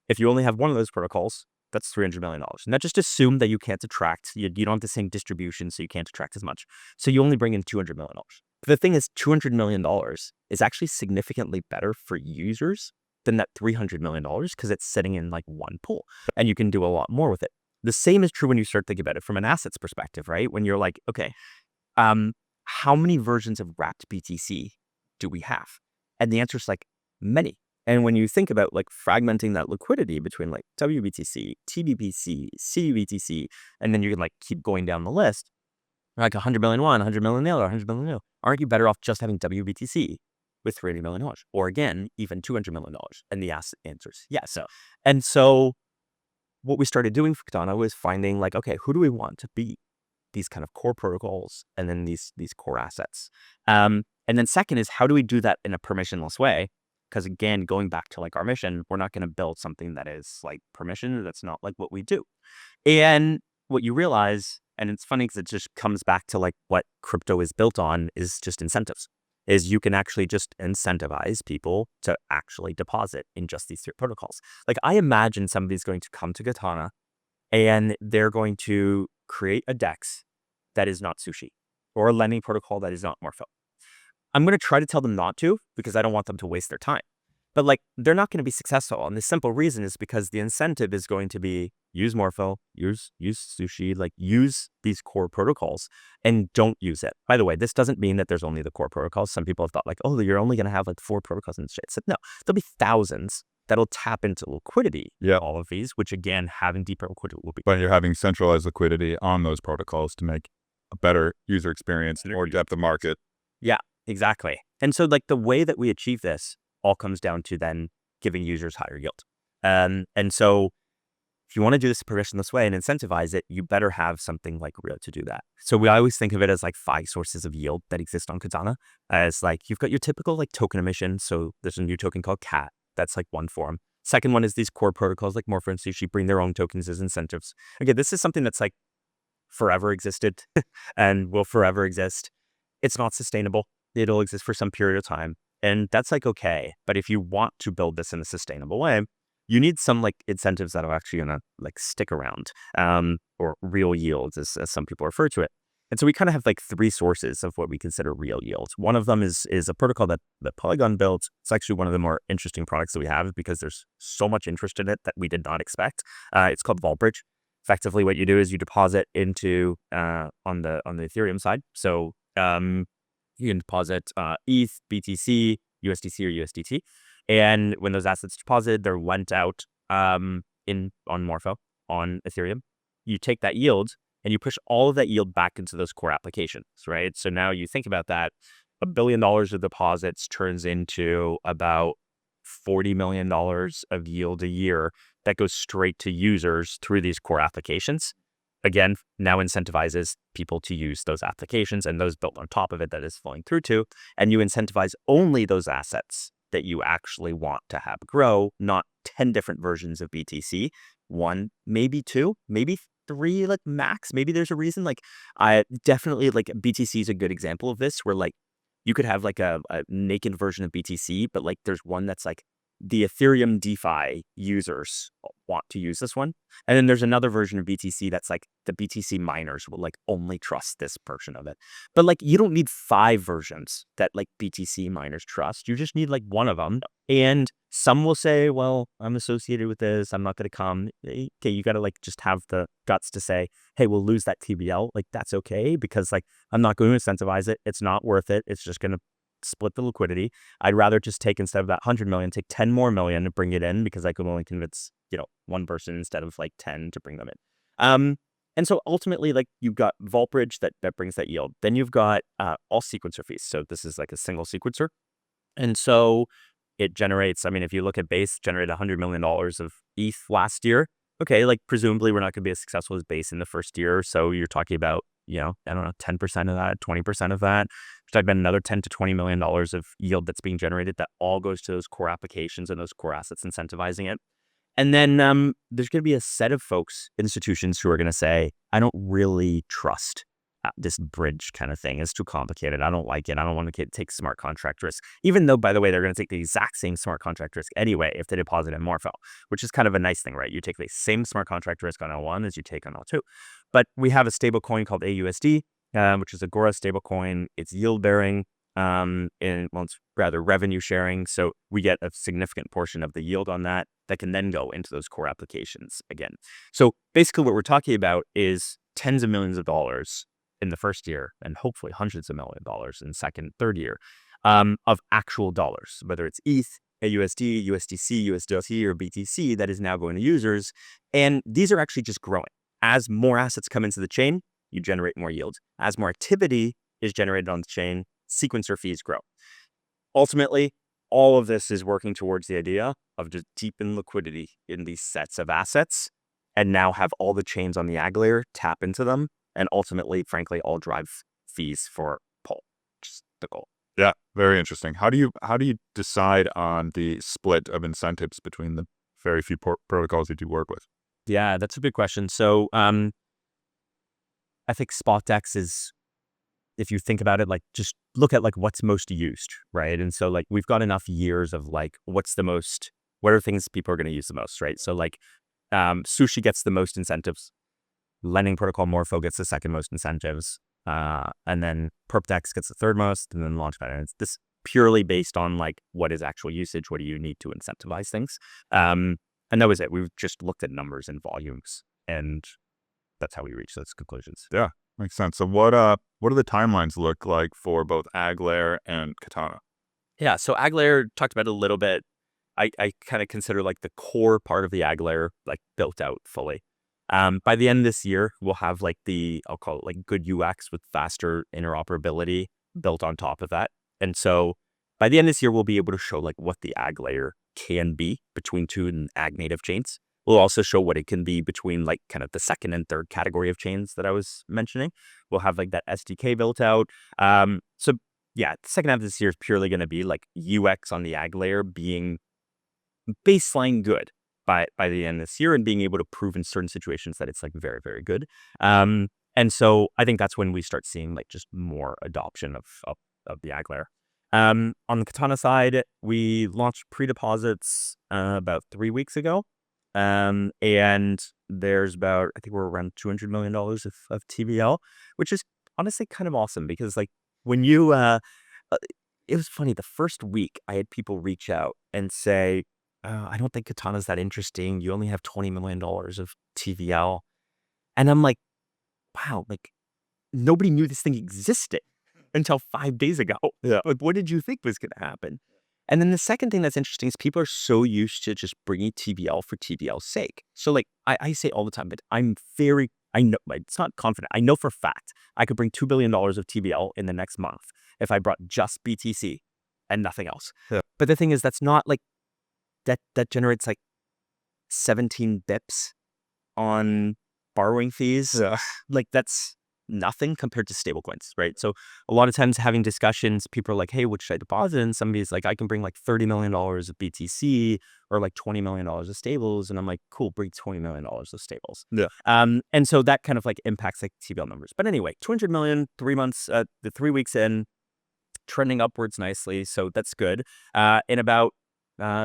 If you only have one of those protocols, that's $300 million. And that just assume that you can't attract, you don't have the same distribution, so you can't attract as much. So you only bring in $200 million. The thing is, $200 million is actually significantly better for users than that $300 million because it's sitting in like one pool and you can do a lot more with it. The same is true when you start thinking about it from an assets perspective, right? When you're like, okay, how many versions of wrapped BTC do we have? And the answer is like many. And when you think about like fragmenting that liquidity between like WBTC, TBBC, CBTC, and then you can like keep going down the list, like 100 million one, 100 million the other, 100 million the other. Aren't you better off just having WBTC with $300 million? Or again, even $200 million? And the answer is yes. And so what we started doing for Katana was finding like, okay, who do we want to be these kind of core protocols and then these core assets? And then second is, how do we do that in a permissionless way? Because again, going back to like our mission, we're not going to build something that is like permission. That's not like what we do. And what you realize, and it's funny because it just comes back to like what crypto is built on, is just incentives. Is you can actually just incentivize people to actually deposit in just these three protocols. Like I imagine somebody's going to come to Katana and they're going to create a DEX that is not Sushi or a lending protocol that is not Morpho. I'm going to try to tell them not to because I don't want them to waste their time. But like they're not going to be successful. And the simple reason is because the incentive is going to be use Morpho, use Sushi, like use these core protocols and don't use it. By the way, this doesn't mean that there's only the core protocols. Some people have thought like, oh, you're only going to have like 4 protocols and shit. So no, there'll be thousands that'll tap into liquidity. Yeah. All of these, which again, having deeper liquidity will be. But you're having centralized liquidity on those protocols to make a better user experience or depth of market. Yeah, exactly. And so like the way that we achieve this all comes down to then giving users higher yield. And so if you want to do this permissionless way and incentivize it, you better have something like Rio to do that. So we always think of it as like 5 sources of yield that exist on Katana. As like you've got your typical like token emission. So there's a new token called CAT. That's like one form. Second one is these core protocols like Morpho and Sushi bring their own tokens as incentives. Again, this is something that's like forever existed and will forever exist. It's not sustainable. It'll exist for some period of time. And that's like, okay. But if you want to build this in a sustainable way, you need some like incentives that are actually going to like stick around, or real yields as some people refer to it. And so we kind of have like 3 sources of what we consider real yields. One of them is a protocol that Polygon built. It's actually one of the more interesting products that we have because there's so much interest in it that we did not expect. It's called Vault Bridge. Effectively, what you do is you deposit into on the Ethereum side. So you can deposit ETH, BTC, USDC, or USDT. And when those assets deposited, they're lent out on Morpho, on Ethereum. You take that yield and you push all of that yield back into those core applications, right? So now you think about that, $1 billion of deposits turns into about $40 million of yield a year that goes straight to users through these core applications. Again, now incentivizes people to use those applications and those built on top of it that is flowing through to, and you incentivize only those assets that you actually want to have grow, not 10 different versions of BTC, 1, maybe 2, maybe 3, like max. Maybe there's a reason, like I definitely like BTC is a good example of this where like you could have like a naked version of BTC, but like there's one that's like the Ethereum DeFi users want to use this one. And then there's another version of BTC that's like the BTC miners will like only trust this version of it. But like you don't need 5 versions that like BTC miners trust. You just need like one of them. And some will say, well, I'm associated with this, I'm not going to come. Okay, you got to like just have the guts to say, hey, we'll lose that TBL. Like that's okay because like I'm not going to incentivize it. It's not worth it. It's just going to split the liquidity. I'd rather just take, instead of that 100 million, take 10 more million to bring it in because I could only convince, 1 person instead of like 10 to bring them in. And so ultimately, like you've got Vault Bridge that brings that yield. Then you've got all sequencer fees. So this is like a single sequencer. And so it generates, I mean, if you look at Base, generated $100 million of ETH last year. Okay, like presumably we're not going to be as successful as Base in the first year. So you're talking about I don't know, 10% of that, 20% of that, which I've been another 10 to $20 million of yield that's being generated that all goes to those core applications and those core assets incentivizing it. And then there's going to be a set of folks, institutions who are going to say, I don't really trust this bridge kind of thing. It's too complicated. I don't like it. I don't want to take smart contract risk. Even though, by the way, they're going to take the exact same smart contract risk anyway if they deposit in Morpho, which is kind of a nice thing, right? You take the same smart contract risk on L1 as you take on L2. But we have a stable coin called AUSD, which is Agora stable coin. It's yield bearing. It's rather revenue sharing. So we get a significant portion of the yield on that can then go into those core applications again. So basically what we're talking about is tens of millions of dollars in the first year and hopefully hundreds of millions of dollars in second, third year of actual dollars, whether it's ETH, AUSD, USDC, USDT, or BTC that is now going to users. And these are actually just growing. As more assets come into the chain, you generate more yield. As more activity is generated on the chain, sequencer fees grow. Ultimately, all of this is working towards the idea of just deepen liquidity in these sets of assets and now have all the chains on the ag layer tap into them and ultimately, frankly, all drive fees for Pol, which is the goal. Yeah, very interesting. How do you decide on the split of incentives between the very few protocols that you work with? Yeah, that's a good question. So I think SpotDex is, if you think about it, like just look at like what's most used, right? And so like we've got enough years of like what are things people are going to use the most, right? So like Sushi gets the most incentives, lending protocol Morpho gets the second most incentives, and then PerpDex gets the third most, and then Launchpad. And it's this purely based on like what is actual usage, what do you need to incentivize things, and that was it. We've just looked at numbers and volumes, and that's how we reached those conclusions. Yeah, makes sense. So what do the timelines look like for both Aglair and Katana? Yeah, so Aglair talked about it a little bit. I kind of consider like the core part of the ag layer like built out fully. By the end of this year, we'll have like I'll call it like good UX with faster interoperability built on top of that. And so by the end of this year, we'll be able to show like what the ag layer can be between two and ag native chains. We'll also show what it can be between like kind of the second and third category of chains that I was mentioning. We'll have like that SDK built out. So yeah, the second half of this year is purely going to be like UX on the ag layer being baseline good by the end of this year and being able to prove in certain situations that it's like very, very good. And so I think that's when we start seeing like just more adoption of the ag layer. On the Katana side, we launched pre-deposits about 3 weeks ago. And there's about, I think we're around $200 million of TVL, which is honestly kind of awesome because like when you, it was funny, the first week I had people reach out and say, I don't think Katana's that interesting. You only have $20 million of TVL. And I'm like, wow, like nobody knew this thing existed until 5 days ago. Yeah. Like, what did you think was going to happen? And then the second thing that's interesting is people are so used to just bringing TVL for TVL's sake. So like I say all the time, but I know, it's not confident. I know for a fact I could bring $2 billion of TVL in the next month if I brought just BTC and nothing else. Yeah. But the thing is, that's not like, that generates like 17 bips on borrowing fees. Yeah. Like that's nothing compared to stablecoins, right? So a lot of times having discussions, people are like, hey, what should I deposit? And somebody's like, I can bring like $30 million of BTC or like $20 million of stables. And I'm like, cool, bring $20 million of stables. Yeah. And so that kind of like impacts like TVL numbers. But anyway, 200 million, 3 months, the 3 weeks in, trending upwards nicely. So that's good. In about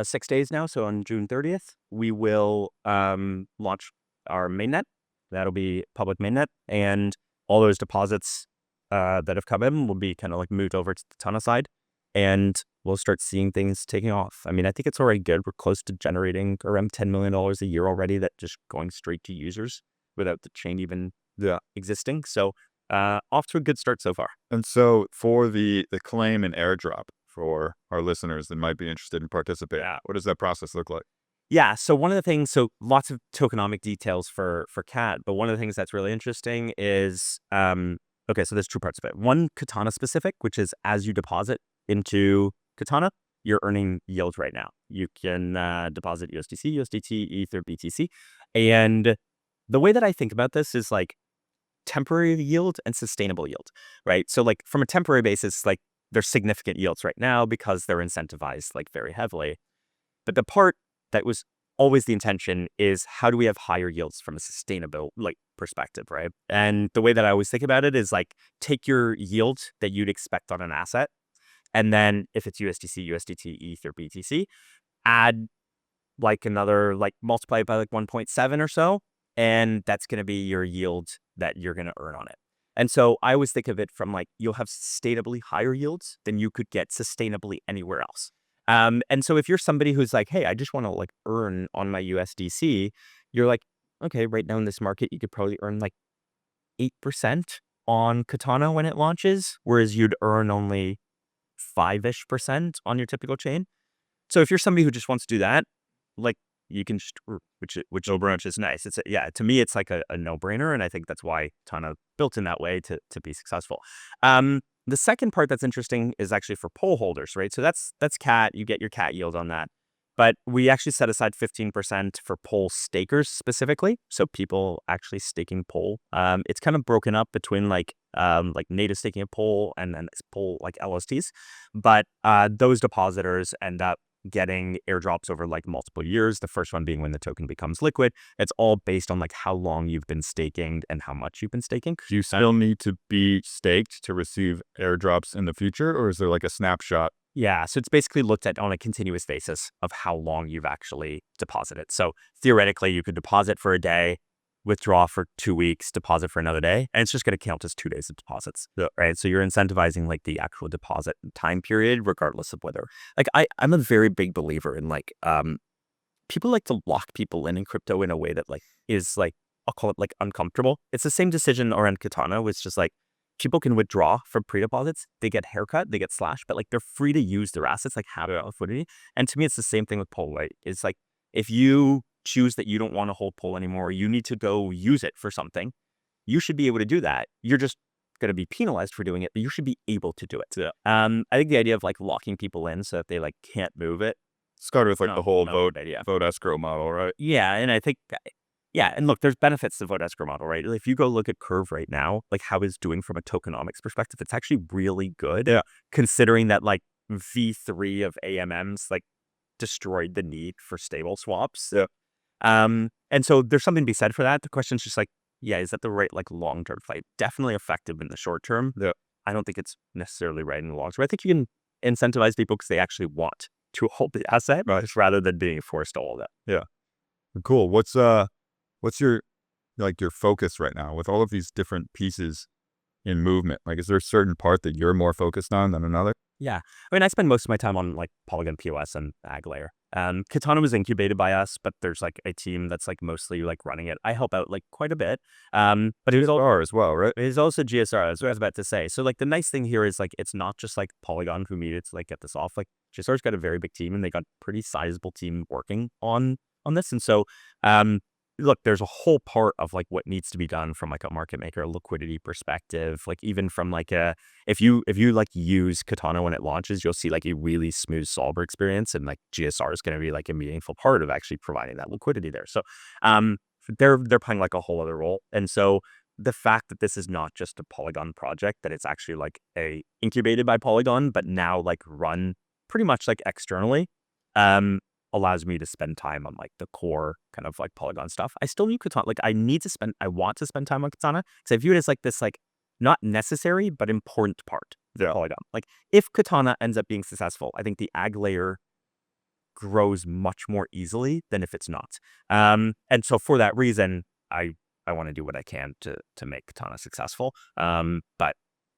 6 days now, so on June 30th, we will launch our mainnet. That'll be public mainnet, and all those deposits that have come in will be kind of like moved over to the Katana side, and we'll start seeing things taking off. I mean, I think it's already good. We're close to generating around $10 million a year already, that just going straight to users without the chain even existing. So off to a good start so far. And so for the claim and airdrop for our listeners that might be interested in participating, what does that process look like? Yeah, so one of the things, so lots of tokenomic details for CAT, but one of the things that's really interesting is, okay, so there's two parts of it. One, Katana specific, which is as you deposit into Katana, you're earning yield right now. You can deposit USDC, USDT, ETH, or BTC. And the way that I think about this is like, temporary yield and sustainable yield, right? So like from a temporary basis, like there's significant yields right now because they're incentivized like very heavily. But the part that was always the intention is how do we have higher yields from a sustainable like perspective, right? And the way that I always think about it is like take your yield that you'd expect on an asset, and then if it's USDC, USDT, ETH, or BTC, add like another like multiply it by like 1.7 or so, and that's going to be your yield that you're going to earn on it. And so I always think of it from like you'll have sustainably higher yields than you could get sustainably anywhere else. And so if you're somebody who's like, hey, I just want to like earn on my USDC, you're like, okay, right now in this market, you could probably earn like 8% on Katana when it launches, whereas you'd earn only 5-ish% on your typical chain. So if you're somebody who just wants to do that, like you can just, which No which is nice. It's yeah, to me, it's like a no-brainer. And I think that's why Tana built in that way to be successful. The second part that's interesting is actually for poll holders, right? So that's cat, you get your cat yield on that. But we actually set aside 15% for poll stakers specifically. So people actually staking poll. It's kind of broken up between like native staking a poll and then poll like LSTs. But those depositors end up getting airdrops over like multiple years. The first one being when the token becomes liquid. It's all based on like how long you've been staking and how much you've been staking. Do you still need to be staked to receive airdrops in the future, or is there like a snapshot? Yeah, so it's basically looked at on a continuous basis of how long you've actually deposited. So theoretically, you could deposit for a day, withdraw for 2 weeks, deposit for another day, and it's just going to count as 2 days of deposits, right? So you're incentivizing like the actual deposit time period, regardless of whether like I'm a very big believer in like people like to lock people in crypto in a way that like is like I'll call it like uncomfortable. It's the same decision around Katana, which just like people can withdraw from pre-deposits, they get haircut, they get slashed, but like they're free to use their assets, like have liquidity. And to me, it's the same thing with Pol, right? It's like if you choose that you don't want to hold Pol anymore, you need to go use it for something. You should be able to do that. You're just going to be penalized for doing it, but you should be able to do it. Yeah. I think the idea of like locking people in so that they like can't move it. Started with like the whole Not a vote good idea. vote escrow model, right? Yeah, and I think yeah, and look, there's benefits to vote escrow model, right? If you go look at Curve right now, like how it's doing from a tokenomics perspective, it's actually really good. Yeah. Considering that like V3 of AMMs like destroyed the need for stable swaps. Yeah. And so there's something to be said for that. The question is just like, yeah, is that the right like long-term play? Definitely effective in the short term. Yeah. I don't think it's necessarily right in the long term. I think you can incentivize people because they actually want to hold the asset, Right. rather than being forced to hold it. Yeah. Cool. What's your like your focus right now with all of these different pieces in movement? Like, is there a certain part that you're more focused on than another? Yeah. I mean, I spend most of my time on like Polygon POS and Ag Layer. Katana was incubated by us, but there's like a team that's like mostly like running it. I help out like quite a bit. But it was all GSR as well, right? it is also GSR, as I was about to say. So like the nice thing here is like it's not just like Polygon who needed to like get this off. Like GSR's got a very big team and they got a pretty sizable team working on this. And so look, there's a whole part of like what needs to be done from like a market maker liquidity perspective. Like even from like a if you like use Katana when it launches, you'll see like a really smooth solver experience, and like GSR is going to be like a meaningful part of actually providing that liquidity there. So they're playing like a whole other role. And so the fact that this is not just a Polygon project, that it's actually like a incubated by Polygon, but now like run pretty much like externally, allows me to spend time on like the core kind of like Polygon stuff. I still need Katana. Like I want to spend time on Katana because I view it as like this like not necessary but important part of Polygon. Like if Katana ends up being successful, I think the Ag Layer grows much more easily than if it's not. And so for that reason, I want to do what I can to make Katana successful. But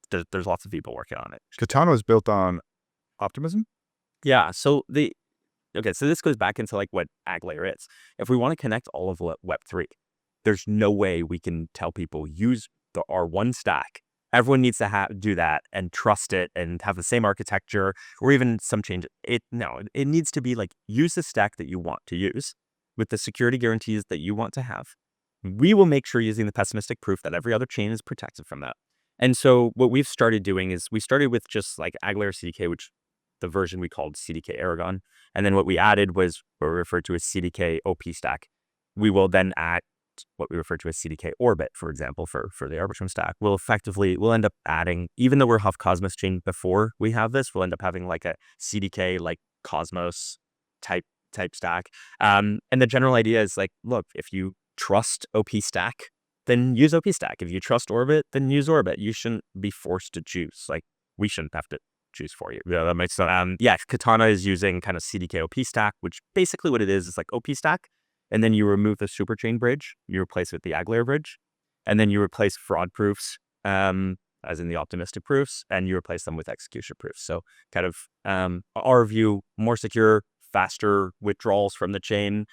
there's lots of people working on it. Katana was built on optimism. Yeah. So so this goes back into like what Ag Layer is. If we want to connect all of Web3, there's no way we can tell people use the R1 stack. Everyone needs to do that and trust it and have the same architecture or even some change. It needs to be like use the stack that you want to use with the security guarantees that you want to have. We will make sure using the pessimistic proof that every other chain is protected from that. And so what we've started doing is we started with just like Ag Layer CDK, which the version we called CDK Aragon. And then what we added was what we referred to as CDK OP stack. We will then add what we refer to as CDK orbit, for example, for the Arbitrum stack, we'll end up adding, even though we're Huff Cosmos chain before we have this, we'll end up having like a CDK like Cosmos type stack. And the general idea is like, look, if you trust OP stack, then use OP stack. If you trust orbit, then use orbit. You shouldn't be forced to choose. Like, we shouldn't have to choose for you. Yeah, that makes sense. Yeah, Katana is using kind of CDK OP stack, which basically what it is like OP stack. And then you remove the superchain bridge, you replace it with the Aglair bridge, and then you replace fraud proofs, as in the optimistic proofs, and you replace them with execution proofs. So kind of our view, more secure, faster withdrawals from the chain.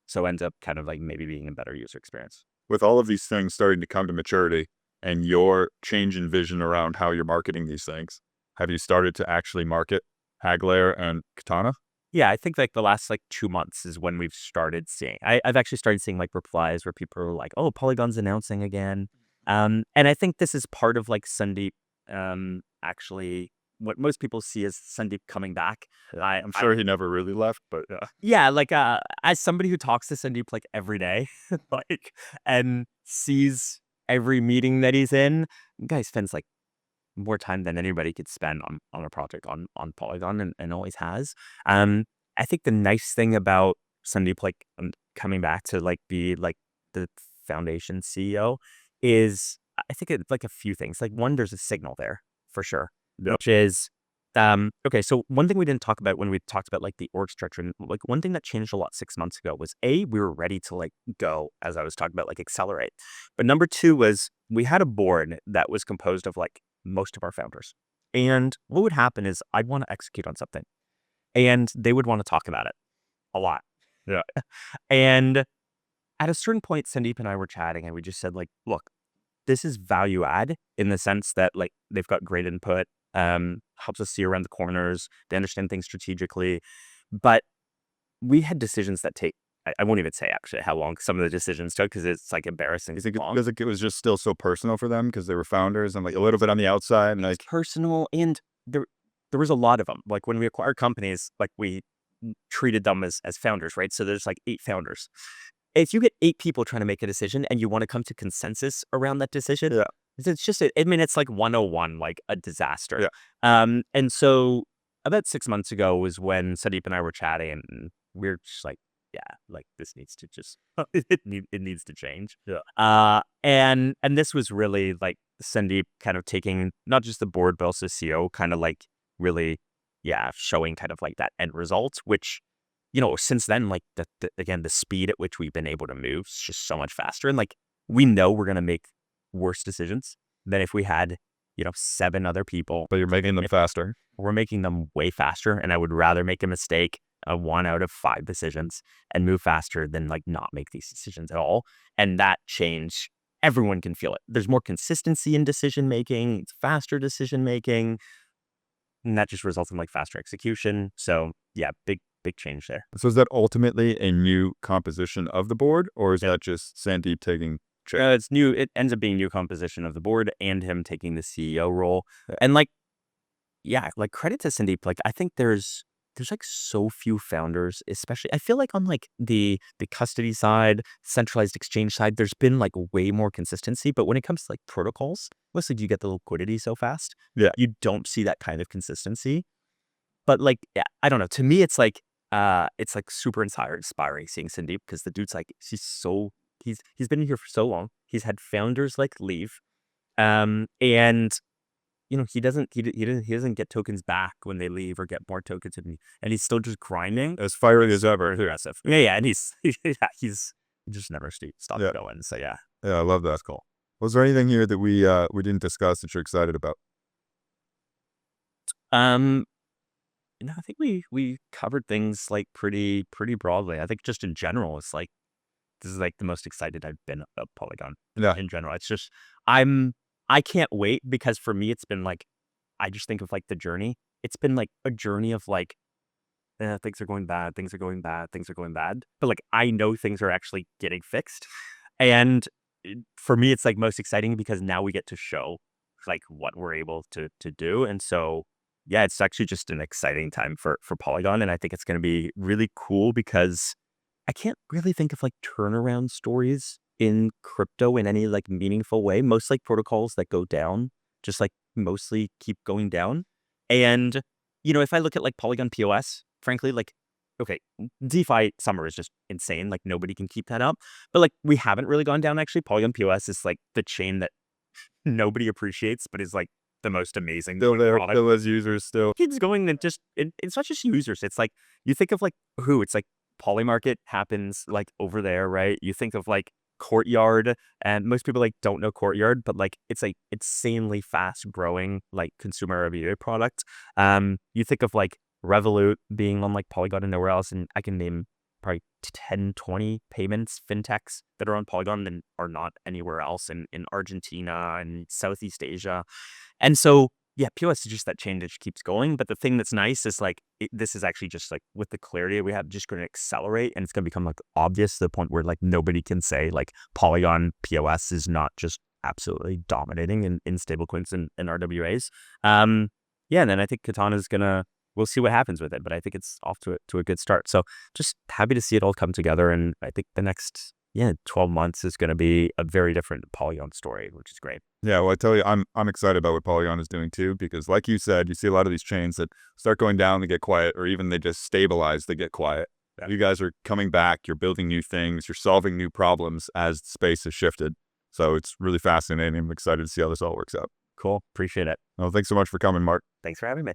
So ends up kind of like maybe being a better user experience. With all of these things starting to come to maturity and your change in vision around how you're marketing these things, have you started to actually market Aglair and Katana? Yeah, I think like the last like 2 months is when we've started seeing. I've actually started seeing like replies where people are like, "Oh, Polygon's announcing again," and I think this is part of like Sandeep. Actually, what most people see as Sandeep coming back. I'm sure he never really left, but yeah. Yeah, like as somebody who talks to Sandeep like every day, like and sees every meeting that he's in, the guy spends like more time than anybody could spend on a project on Polygon and always has. Um, I think the nice thing about Sandeep like coming back to like be like the foundation CEO is I think it's like a few things. Like one, there's a signal there for sure, Yep. which is okay. So one thing we didn't talk about when we talked about like the org structure, and like one thing that changed a lot 6 months ago was we were ready to like go, as I was talking about, like accelerate. But number two was we had a board that was composed of like most of our founders. And what would happen is I'd want to execute on something and they would want to talk about it a lot. Yeah. And at a certain point, Sandeep and I were chatting and we just said like, look, this is value add in the sense that like they've got great input, helps us see around the corners, they understand things strategically. But we had decisions that take, I won't even say actually how long some of the decisions took because it's like embarrassing. You think because it was just still so personal for them because they were founders and like a little bit on the outside and like Personal, and there was a lot of them. Like when we acquired companies, like we treated them as founders, right? So there's like 8 founders. If you get 8 people trying to make a decision and you want to come to consensus around that decision, yeah. it's just I mean it's like 101, like a disaster. Yeah. And so about 6 months ago was when Sandeep and I were chatting and we're just like, yeah, like this needs to just it needs to change. Yeah. And this was really like Sandeep kind of taking not just the board but also CEO kind of like really, yeah, showing kind of like that end result, which, you know, since then, like again, the speed at which we've been able to move is just so much faster. And like, we know we're going to make worse decisions than if we had, you know, 7 other people. But you're making them faster. We're making them way faster. And I would rather make a mistake, 1 out of 5 decisions and move faster than like not make these decisions at all. And that change, everyone can feel it. There's more consistency in decision making, it's faster decision making. And that just results in like faster execution. So yeah, big change there. So is that ultimately a new composition of the board or is that just Sandeep taking check? It's new. It ends up being new composition of the board and him taking the CEO role. And like, yeah, like credit to Sandeep. Like I think there's like so few founders, especially I feel like on like the custody side, centralized exchange side, there's been like way more consistency. But when it comes to like protocols, mostly you get the liquidity so fast. Yeah. You don't see that kind of consistency. But like, yeah, I don't know. To me, it's like super inspiring seeing Sandeep because the dude's like he's been here for so long. He's had founders like leave, and you know he doesn't get tokens back when they leave or get more tokens, and he's still just grinding As fiery as ever. aggressive. Yeah, and he's he's just never stopped Yeah. going. So yeah, Yeah, I love that. That's cool. Was there anything here that we didn't discuss that you're excited about? you know, I think we covered things like pretty broadly. I think just in general, it's like this is like the most excited I've been about Polygon Yeah. in general. It's just I can't wait because for me it's been like I just think of like the journey. It's been like a journey of like things are going bad, things are going bad, things are going bad. But like I know things are actually getting fixed, and for me it's like most exciting because now we get to show like what we're able to do, and so yeah, it's actually just an exciting time for Polygon, and I think it's going to be really cool because I can't really think of like turnaround stories in crypto in any like meaningful way. Most like protocols that go down just like mostly keep going down. And, if I look at like Polygon POS, frankly, like, okay, DeFi summer is just insane. Like nobody can keep that up. But like we haven't really gone down actually. Polygon POS is like the chain that nobody appreciates, but is like the most amazing Still there, product. still as users, still. Keeps going and just it's not just users. It's like you think of like who it's like Polymarket happens like over there, right? You think of like Courtyard, and most people like don't know Courtyard, but like it's like insanely fast growing like consumer MBA product. You think of like Revolut being on like Polygon and nowhere else, and I can name probably 10, 20 payments fintechs that are on Polygon and are not anywhere else in Argentina and Southeast Asia. And so, yeah, POS is just that chain that just keeps going. But the thing that's nice is like this is actually just like with the clarity we have, just going to accelerate, and it's going to become like obvious to the point where like nobody can say like Polygon POS is not just absolutely dominating in stablecoins and RWAs. Yeah, and then I think Katana is gonna. We'll see what happens with it, but I think it's off to a good start. So just happy to see it all come together, and I think the next 12 months is going to be a very different Polygon story, which is great. Yeah, well, I tell you, I'm excited about what Polygon is doing too, because like you said, you see a lot of these chains that start going down, they get quiet, or even they just stabilize, they get quiet. You guys are coming back, you're building new things, you're solving new problems as the space has shifted. So it's really fascinating. I'm excited to see how this all works out. Cool. Appreciate it. Well, thanks so much for coming, Mark. Thanks for having me.